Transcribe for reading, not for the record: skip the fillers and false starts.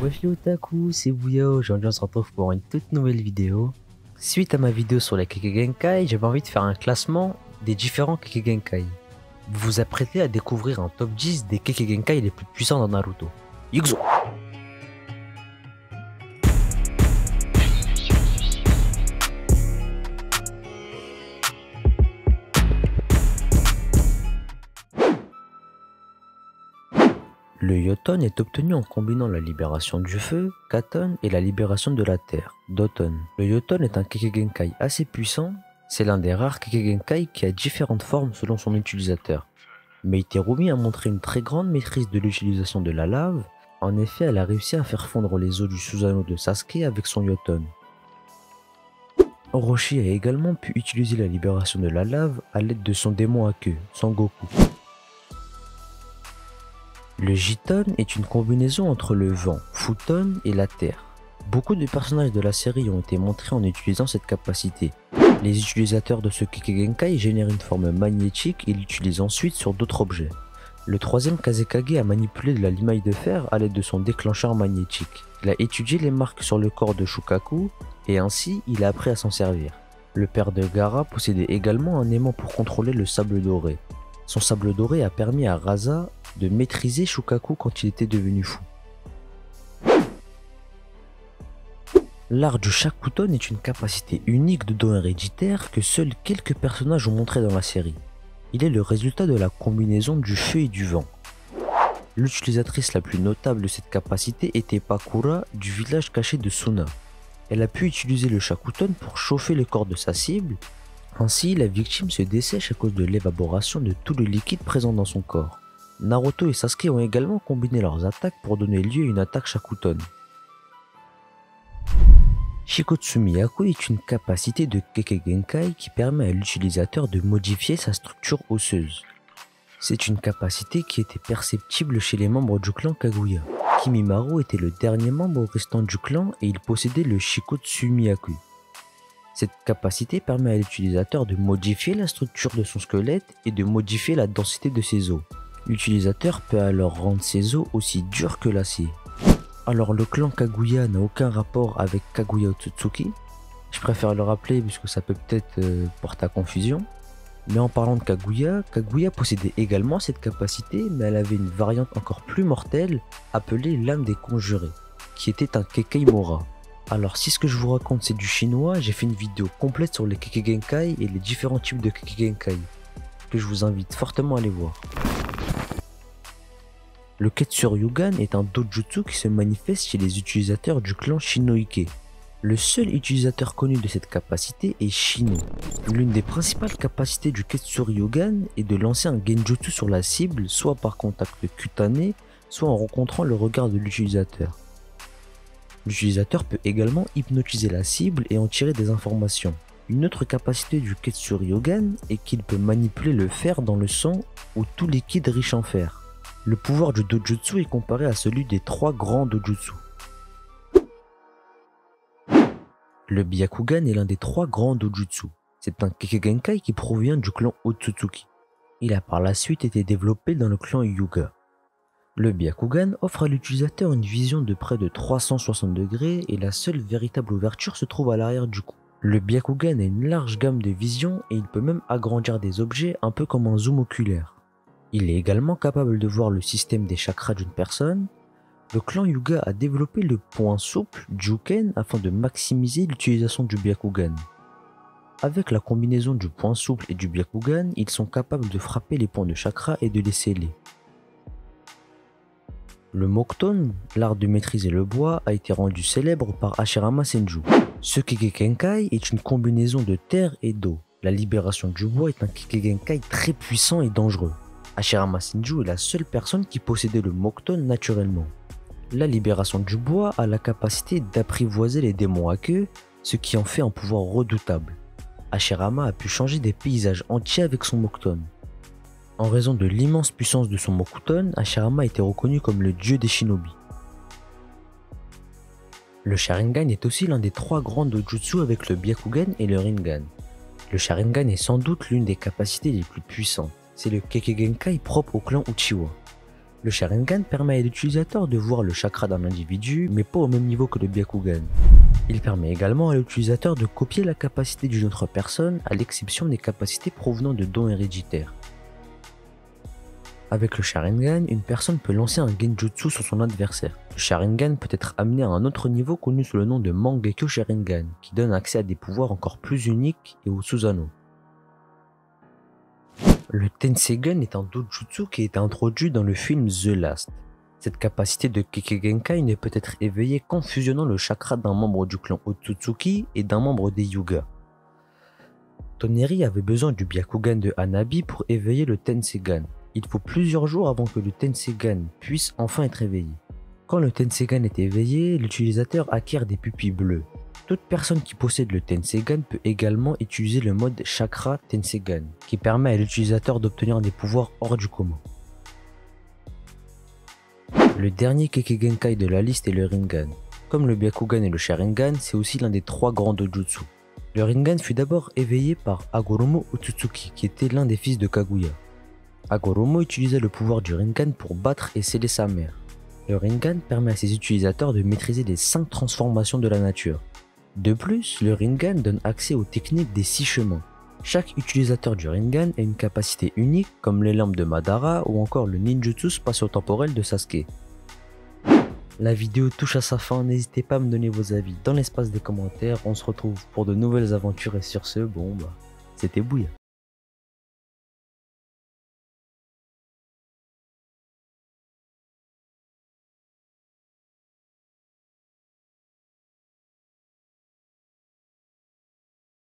Wesh les otaku, c'est Bouya, aujourd'hui on se retrouve pour une toute nouvelle vidéo. Suite à ma vidéo sur les Kekkei, j'avais envie de faire un classement des différents Kekkei. Vous vous apprêtez à découvrir un top 10 des Kekkei les plus puissants dans Naruto. Yuxo! Le Yoton est obtenu en combinant la libération du feu, Katon, et la libération de la terre, Doton. Le Yoton est un Kekkei assez puissant, c'est l'un des rares Kekkei qui a différentes formes selon son utilisateur. Mais Terumi a montré une très grande maîtrise de l'utilisation de la lave, en effet elle a réussi à faire fondre les os du Susanoo de Sasuke avec son Yoton. Orochi a également pu utiliser la libération de la lave à l'aide de son démon à queue, Sangoku. Le Jiton est une combinaison entre le vent, Futon, et la terre. Beaucoup de personnages de la série ont été montrés en utilisant cette capacité. Les utilisateurs de ce Kekkei génèrent une forme magnétique et l'utilisent ensuite sur d'autres objets. Le troisième Kazekage a manipulé de la limaille de fer à l'aide de son déclencheur magnétique. Il a étudié les marques sur le corps de Shukaku et ainsi il a appris à s'en servir. Le père de Gaara possédait également un aimant pour contrôler le sable doré. Son sable doré a permis à Rasa de maîtriser Shukaku quand il était devenu fou. L'art du Shakuton est une capacité unique de don héréditaire que seuls quelques personnages ont montré dans la série. Il est le résultat de la combinaison du feu et du vent. L'utilisatrice la plus notable de cette capacité était Pakura du village caché de Suna. Elle a pu utiliser le Shakuton pour chauffer le corps de sa cible. Ainsi, la victime se dessèche à cause de l'évaporation de tout le liquide présent dans son corps. Naruto et Sasuke ont également combiné leurs attaques pour donner lieu à une attaque Shakuton. Shikotsumiyaku est une capacité de Kekkei qui permet à l'utilisateur de modifier sa structure osseuse. C'est une capacité qui était perceptible chez les membres du clan Kaguya. Kimimaro était le dernier membre restant du clan et il possédait le Shikotsumiyaku. Cette capacité permet à l'utilisateur de modifier la structure de son squelette et de modifier la densité de ses os. L'utilisateur peut alors rendre ses os aussi durs que l'acier. Alors le clan Kaguya n'a aucun rapport avec Kaguya Otsutsuki. Je préfère le rappeler puisque ça peut peut-être porter à confusion. Mais en parlant de Kaguya, Kaguya possédait également cette capacité, mais elle avait une variante encore plus mortelle appelée l'âme des conjurés, qui était un Kekkei Mora. Alors si ce que je vous raconte c'est du chinois, j'ai fait une vidéo complète sur les Kekkei et les différents types de Kekkei, que je vous invite fortement à aller voir. Le Ketsuryugan est un dojutsu qui se manifeste chez les utilisateurs du clan Shinoike. Le seul utilisateur connu de cette capacité est Shino. L'une des principales capacités du Ketsuryugan est de lancer un genjutsu sur la cible, soit par contact cutané, soit en rencontrant le regard de l'utilisateur. L'utilisateur peut également hypnotiser la cible et en tirer des informations. Une autre capacité du Ketsuryugan est qu'il peut manipuler le fer dans le sang ou tout liquide riche en fer. Le pouvoir du dojutsu est comparé à celui des 3 grands dojutsu. Le Byakugan est l'un des 3 grands dojutsu. C'est un Kekkei qui provient du clan Otsutsuki. Il a par la suite été développé dans le clan Hyuga. Le Byakugan offre à l'utilisateur une vision de près de 360 degrés et la seule véritable ouverture se trouve à l'arrière du cou. Le Byakugan a une large gamme de vision et il peut même agrandir des objets un peu comme un zoom oculaire. Il est également capable de voir le système des chakras d'une personne. Le clan Hyuga a développé le point souple Juken afin de maximiser l'utilisation du Byakugan. Avec la combinaison du point souple et du Byakugan, ils sont capables de frapper les points de chakra et de les sceller. Le Mokuton, l'art de maîtriser le bois, a été rendu célèbre par Hashirama Senju. Ce Kekkei est une combinaison de terre et d'eau. La libération du bois est un Kekkei très puissant et dangereux. Hashirama Senju est la seule personne qui possédait le Mokuton naturellement. La libération du bois a la capacité d'apprivoiser les démons à queue, ce qui en fait un pouvoir redoutable. Hashirama a pu changer des paysages entiers avec son Mokuton. En raison de l'immense puissance de son Mokuton, Hashirama a été reconnu comme le dieu des shinobi. Le Sharingan est aussi l'un des 3 grands dojutsu avec le Byakugan et le Rinnegan. Le Sharingan est sans doute l'une des capacités les plus puissantes. C'est le Kekkei propre au clan Uchiwa. Le Sharingan permet à l'utilisateur de voir le chakra d'un individu, mais pas au même niveau que le Byakugan. Il permet également à l'utilisateur de copier la capacité d'une autre personne, à l'exception des capacités provenant de dons héréditaires. Avec le Sharingan, une personne peut lancer un Genjutsu sur son adversaire. Le Sharingan peut être amené à un autre niveau connu sous le nom de Mangekyo Sharingan, qui donne accès à des pouvoirs encore plus uniques et au Susanoo. Le Tensegan est un dojutsu qui est introduit dans le film The Last. Cette capacité de Kekkei ne peut être éveillée qu'en fusionnant le chakra d'un membre du clan Otsutsuki et d'un membre des Hyuga. Toneri avait besoin du Byakugan de Hanabi pour éveiller le Tensegan. Il faut plusieurs jours avant que le Tensegan puisse enfin être éveillé. Quand le Tensegan est éveillé, l'utilisateur acquiert des pupilles bleues. Toute personne qui possède le Tensegan peut également utiliser le mode Chakra Tensegan, qui permet à l'utilisateur d'obtenir des pouvoirs hors du commun. Le dernier Kekkei de la liste est le Rinnegan. Comme le Byakugan et le Sharingan, c'est aussi l'un des 3 grands dojutsu. Le Rinnegan fut d'abord éveillé par Hagoromo Otsutsuki, qui était l'un des fils de Kaguya. Hagoromo utilisait le pouvoir du Rinnegan pour battre et sceller sa mère. Le Rinnegan permet à ses utilisateurs de maîtriser les 5 transformations de la nature. De plus, le Rinnegan donne accès aux techniques des 6 chemins. Chaque utilisateur du Rinnegan a une capacité unique comme les lampes de Madara ou encore le ninjutsu spatio-temporel de Sasuke. La vidéo touche à sa fin, n'hésitez pas à me donner vos avis dans l'espace des commentaires, on se retrouve pour de nouvelles aventures et sur ce, c'était Bouya.